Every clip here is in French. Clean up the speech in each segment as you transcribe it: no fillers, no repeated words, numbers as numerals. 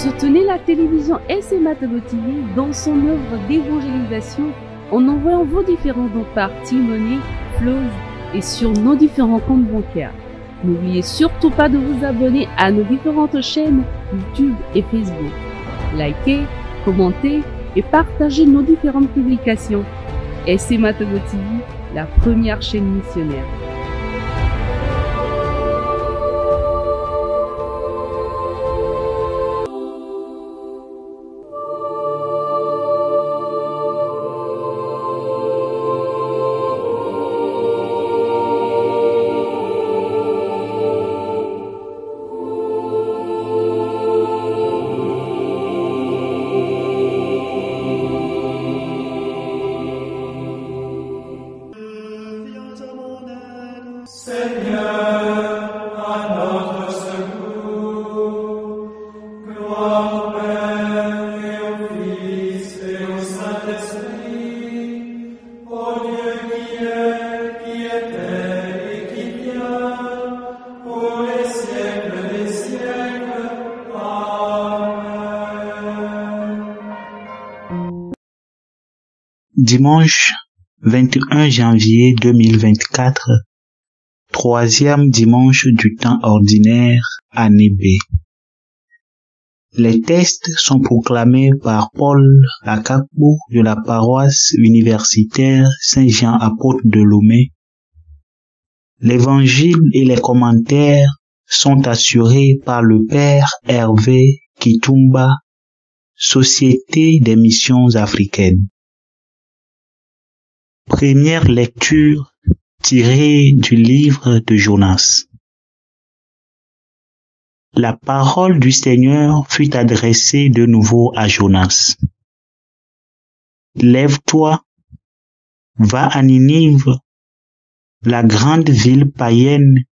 Soutenez la télévision SMA-TV dans son œuvre d'évangélisation en envoyant vos différents dons par T-Money, Flows et sur nos différents comptes bancaires. N'oubliez surtout pas de vous abonner à nos différentes chaînes YouTube et Facebook. Likez, commentez et partagez nos différentes publications. SMA-TV, la première chaîne missionnaire. Dimanche 21 janvier 2024, troisième dimanche du temps ordinaire, année B. Les textes sont proclamés par Paul Akakbo de la paroisse universitaire Saint-Jean apôtre de Lomé. L'évangile et les commentaires sont assurés par le Père Hervé Kitumba, Société des missions africaines. Première lecture tirée du livre de Jonas. La parole du Seigneur fut adressée de nouveau à Jonas. Lève-toi, va à Ninive, la grande ville païenne,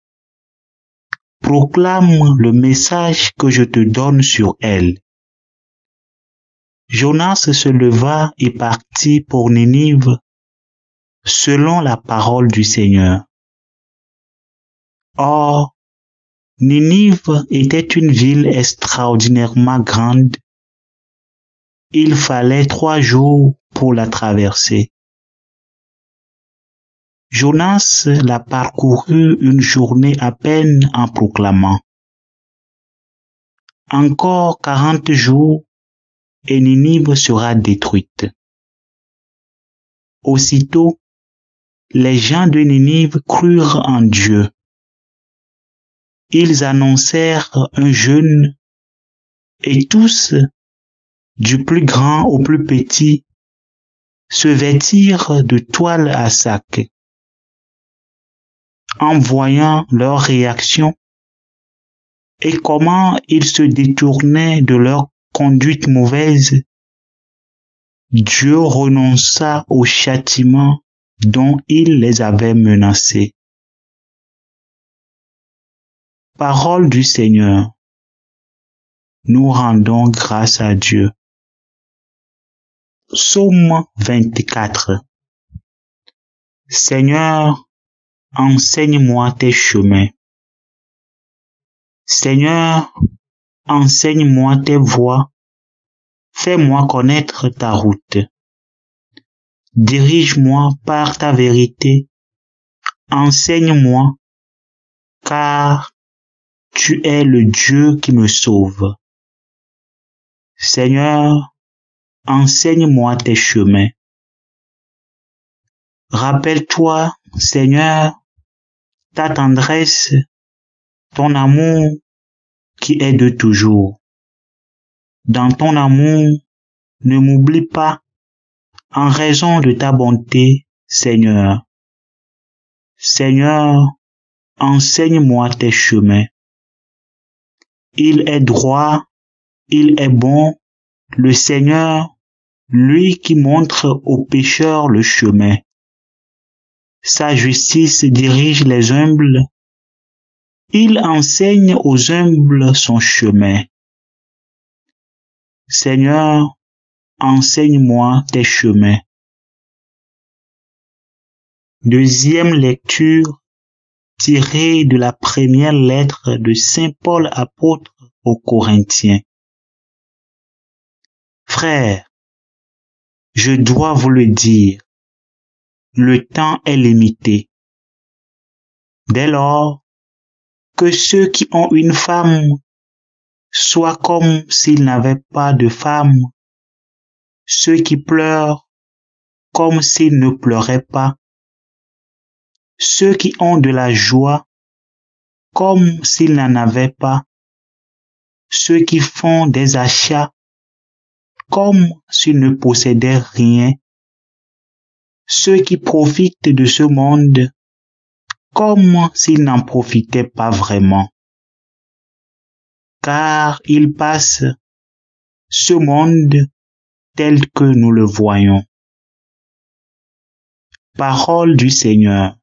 proclame le message que je te donne sur elle. Jonas se leva et partit pour Ninive, selon la parole du Seigneur. Or, Ninive était une ville extraordinairement grande. Il fallait 3 jours pour la traverser. Jonas la parcourut une journée à peine en proclamant. Encore 40 jours et Ninive sera détruite. Aussitôt, les gens de Ninive crurent en Dieu. Ils annoncèrent un jeûne et tous, du plus grand au plus petit, se vêtirent de toile à sac. En voyant leur réaction et comment ils se détournaient de leur conduite mauvaise, Dieu renonça au châtiment dont il les avait menacés. Parole du Seigneur. Nous rendons grâce à Dieu. Psaume 24. Seigneur, enseigne-moi tes chemins. Seigneur, enseigne-moi tes voies. Fais-moi connaître ta route. Dirige-moi par ta vérité. Enseigne-moi, car tu es le Dieu qui me sauve. Seigneur, enseigne-moi tes chemins. Rappelle-toi, Seigneur, ta tendresse, ton amour qui est de toujours. Dans ton amour, ne m'oublie pas, en raison de ta bonté, Seigneur. Seigneur, enseigne-moi tes chemins. Il est droit, il est bon, le Seigneur, lui qui montre aux pécheurs le chemin. Sa justice dirige les humbles. Il enseigne aux humbles son chemin. Seigneur, enseigne-moi tes chemins. Deuxième lecture tirée de la première lettre de Saint Paul apôtre aux Corinthiens. Frères, je dois vous le dire, le temps est limité. Dès lors, que ceux qui ont une femme soient comme s'ils n'avaient pas de femme, ceux qui pleurent comme s'ils ne pleuraient pas, ceux qui ont de la joie comme s'ils n'en avaient pas, ceux qui font des achats comme s'ils ne possédaient rien, ceux qui profitent de ce monde comme s'ils n'en profitaient pas vraiment, car ils passent ce monde tel que nous le voyons. Parole du Seigneur.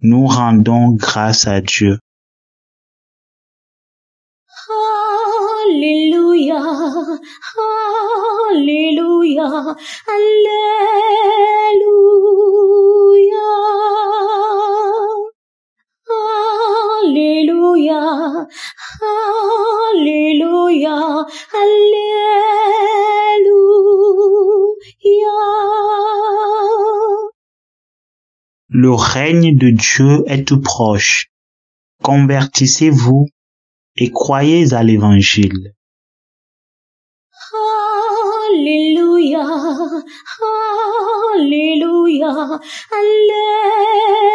Nous rendons grâce à Dieu. Alléluia, Alléluia, Alléluia, Alléluia, Alléluia, Alléluia. Le règne de Dieu est tout proche. Convertissez-vous et croyez à l'Évangile. Alléluia, Alléluia, Alléluia,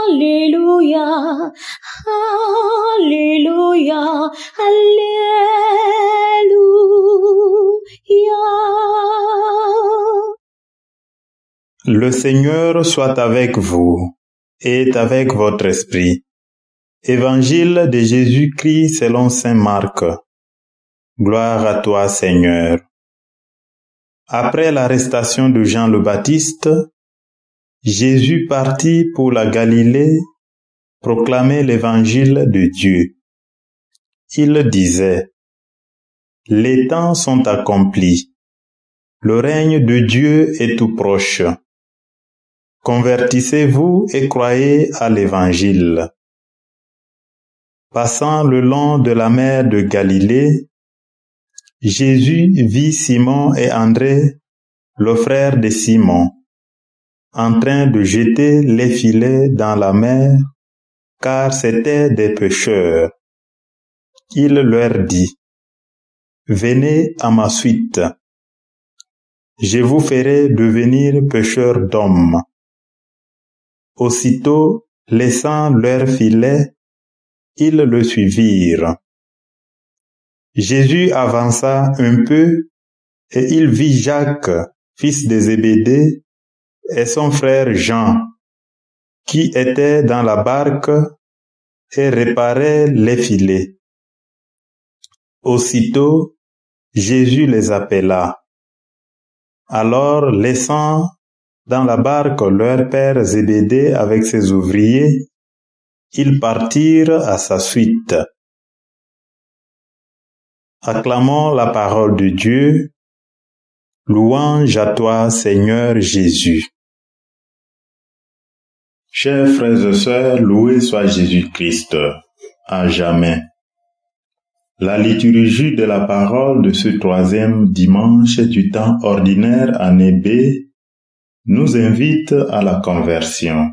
Alléluia, Alléluia, Alléluia. Le Seigneur soit avec vous et avec votre esprit. Évangile de Jésus-Christ selon saint Marc. Gloire à toi, Seigneur. Après l'arrestation de Jean le Baptiste, Jésus partit pour la Galilée proclamer l'évangile de Dieu. Il disait: Les temps sont accomplis. Le règne de Dieu est tout proche. Convertissez-vous et croyez à l'Évangile. Passant le long de la mer de Galilée, Jésus vit Simon et André, le frère de Simon, en train de jeter les filets dans la mer, car c'étaient des pêcheurs. Il leur dit: Venez à ma suite. Je vous ferai devenir pêcheurs d'hommes. Aussitôt, laissant leurs filets, ils le suivirent. Jésus avança un peu et il vit Jacques, fils de Zébédée, et son frère Jean, qui étaient dans la barque et réparaient les filets. Aussitôt, Jésus les appela. Alors, laissant dans la barque leur père Zébédée avec ses ouvriers, ils partirent à sa suite. Acclamons la parole de Dieu. Louange à toi, Seigneur Jésus. Chers frères et sœurs, loué soit Jésus-Christ, à jamais. La liturgie de la parole de ce 3e dimanche du temps ordinaire année B nous invite à la conversion.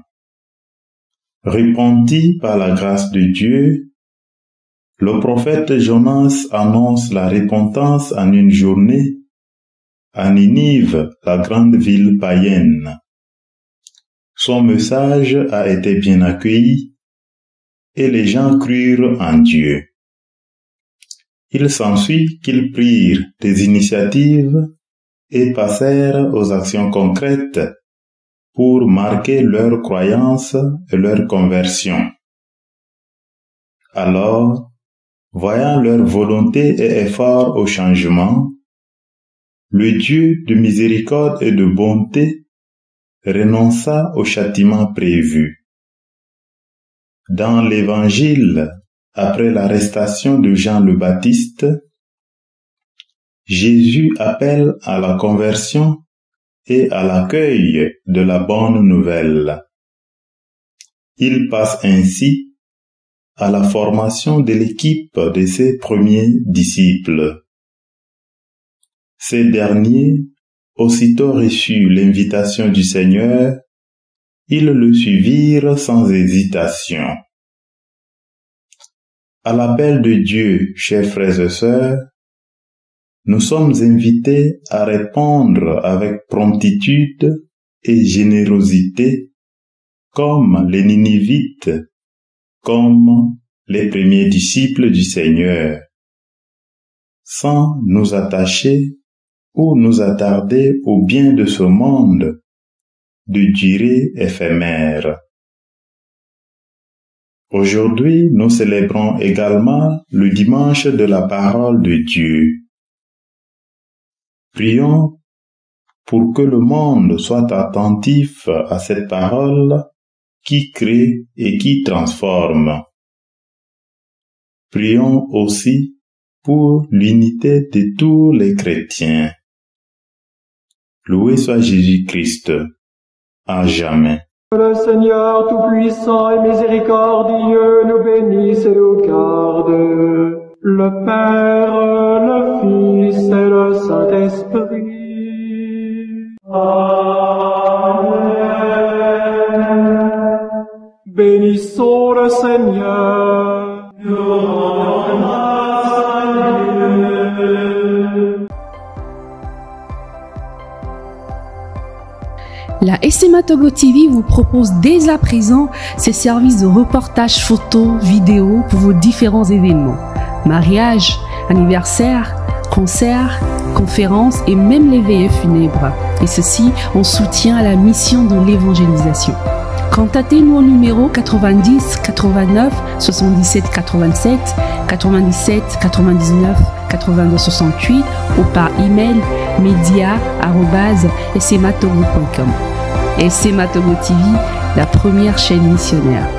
Repenti par la grâce de Dieu, le prophète Jonas annonce la repentance en une journée à Ninive, la grande ville païenne. Son message a été bien accueilli et les gens crurent en Dieu. Il s'ensuit qu'ils prirent des initiatives et passèrent aux actions concrètes pour marquer leur croyance et leur conversion. Alors, voyant leur volonté et effort au changement, le Dieu de miséricorde et de bonté renonça au châtiment prévu. Dans l'Évangile, après l'arrestation de Jean le Baptiste, Jésus appelle à la conversion et à l'accueil de la bonne nouvelle. Il passe ainsi à la formation de l'équipe de ses premiers disciples. Ces derniers, aussitôt reçu l'invitation du Seigneur, ils le suivirent sans hésitation. À l'appel de Dieu, chers frères et sœurs, nous sommes invités à répondre avec promptitude et générosité, comme les Ninivites, comme les premiers disciples du Seigneur, sans nous attacher ou nous attarder au bien de ce monde, de durée éphémère. Aujourd'hui, nous célébrons également le dimanche de la parole de Dieu. Prions pour que le monde soit attentif à cette parole qui crée et qui transforme. Prions aussi pour l'unité de tous les chrétiens. Loué soit Jésus-Christ, à jamais. Le Seigneur Tout-Puissant et Miséricordieux nous bénisse et nous garde, le Père, le Fils et le Saint-Esprit. Amen. Bénissons le Seigneur. Nous rendons grâce à Dieu. La SMA Togo TV vous propose dès à présent ses services de reportage photo, vidéo pour vos différents événements. Mariage, anniversaire, concerts, conférences et même les veillées funèbres. Et ceci en soutien à la mission de l'évangélisation. Contactez-nous au numéro 90 89 77 87 97 99 82 68 ou par email media@smatogo.com. SMA Togo TV, la première chaîne missionnaire.